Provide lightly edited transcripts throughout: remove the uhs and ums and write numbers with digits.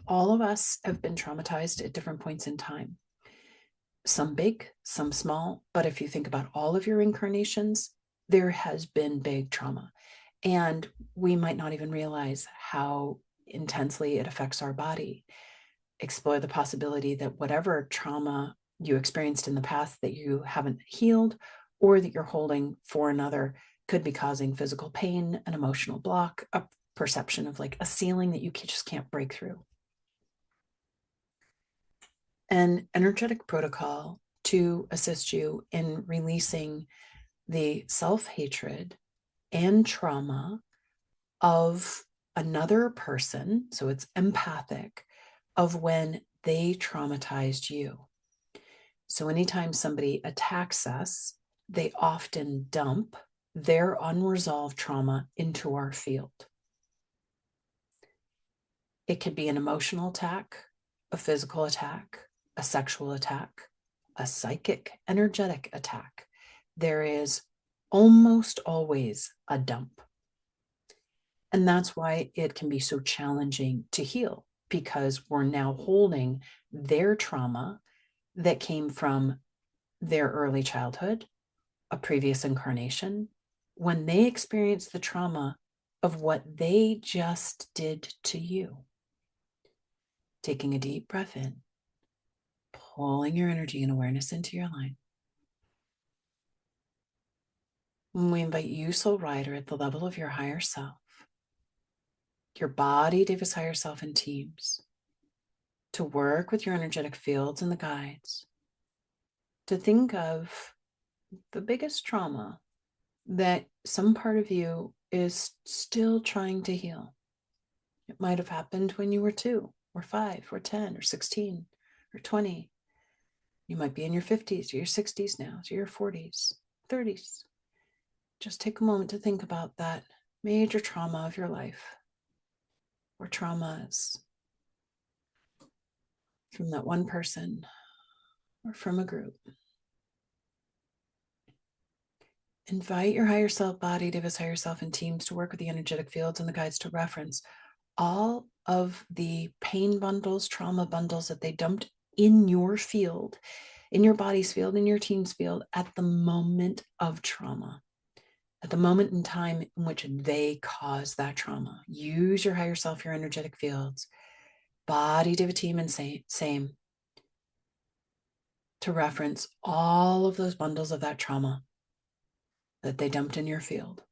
all of us have been traumatized at different points in time. Some big, some small, but if you think about all of your incarnations, there has been big trauma. And we might not even realize how intensely it affects our body. Explore the possibility that whatever trauma you experienced in the past that you haven't healed or that you're holding for another could be causing physical pain, an emotional block, a perception of like a ceiling that you just can't break through. An energetic protocol to assist you in releasing the self-hatred and trauma of another person, so it's empathic, of when they traumatized you. So anytime somebody attacks us, they often dump their unresolved trauma into our field. It could be an emotional attack, a physical attack, a sexual attack, a psychic, energetic attack. There is almost always a dump. And that's why it can be so challenging to heal, because we're now holding their trauma that came from their early childhood, a previous incarnation, when they experienced the trauma of what they just did to you. Taking a deep breath in, pulling your energy and awareness into your line. And we invite you, soul rider, at the level of your higher self, your body, Davis higher self, in teams, to work with your energetic fields and the guides, to think of the biggest trauma that some part of you is still trying to heal. It might have happened when you were 2 or 5 or 10 or 16 or 20. You might be in your 50s or your 60s now, or your 40s, 30s. Just take a moment to think about that major trauma of your life, or traumas from that one person or from a group. Invite your higher self body, Davis higher self, and teams to work with the energetic fields and the guides to reference all of the pain bundles, trauma bundles that they dumped in your field, in your body's field, in your team's field at the moment of trauma, at the moment in time in which they caused that trauma. Use your higher self, your energetic fields, body, David, team, and same, to reference all of those bundles of that trauma that they dumped in your field.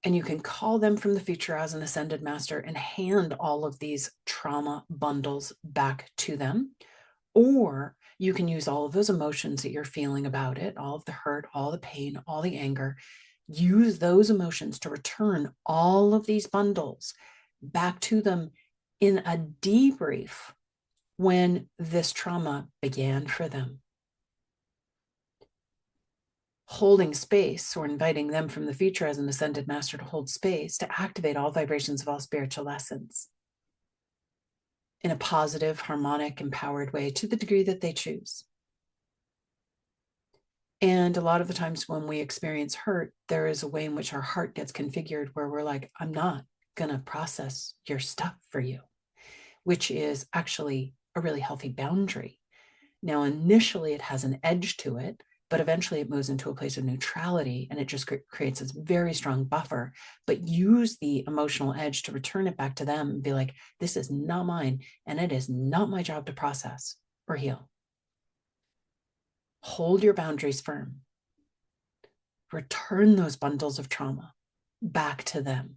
And you can call them from the future as an ascended master and hand all of these trauma bundles back to them. Or you can use all of those emotions that you're feeling about it, all of the hurt, all the pain, all the anger. Use those emotions to return all of these bundles back to them in a debrief when this trauma began for them. Holding space, or inviting them from the future as an ascended master to hold space, to activate all vibrations of all spiritual essence in a positive, harmonic, empowered way to the degree that they choose. And a lot of the times when we experience hurt, there is a way in which our heart gets configured where we're like, I'm not going to process your stuff for you, which is actually a really healthy boundary. Now, initially, it has an edge to it, but eventually it moves into a place of neutrality, and it just creates this very strong buffer. But use the emotional edge to return it back to them and be like, this is not mine, and it is not my job to process or heal. Hold your boundaries firm. Return those bundles of trauma back to them.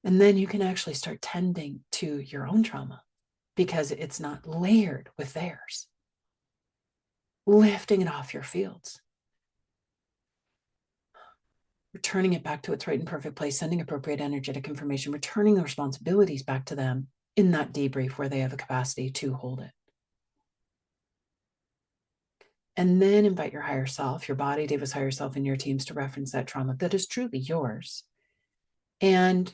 And then you can actually start tending to your own trauma because it's not layered with theirs. Lifting it off your fields, returning it back to its right and perfect place, sending appropriate energetic information, returning the responsibilities back to them in that debrief where they have the capacity to hold it. And then invite your higher self, your body, Davis higher self, and your teams to reference that trauma that is truly yours. And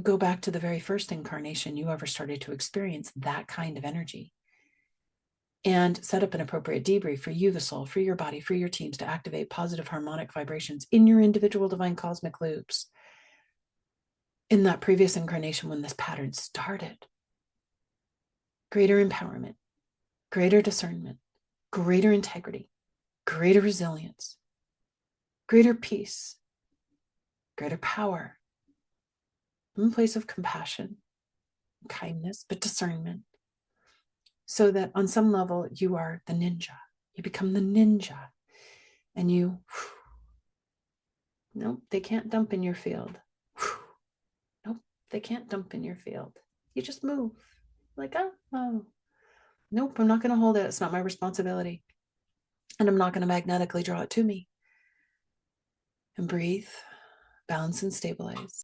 go back to the very first incarnation you ever started to experience that kind of energy. And set up an appropriate debrief for you, the soul, for your body, for your teams to activate positive harmonic vibrations in your individual divine cosmic loops. in that previous incarnation when this pattern started. Greater empowerment, greater discernment, greater integrity, greater resilience, greater peace, greater power, from a place of compassion, kindness, but discernment. So that on some level, you are the ninja. You become the ninja. And you, nope, they can't dump in your field. Nope, they can't dump in your field. You just move. Like, oh, nope, I'm not going to hold it. It's not my responsibility. And I'm not going to magnetically draw it to me. And breathe, balance, and stabilize.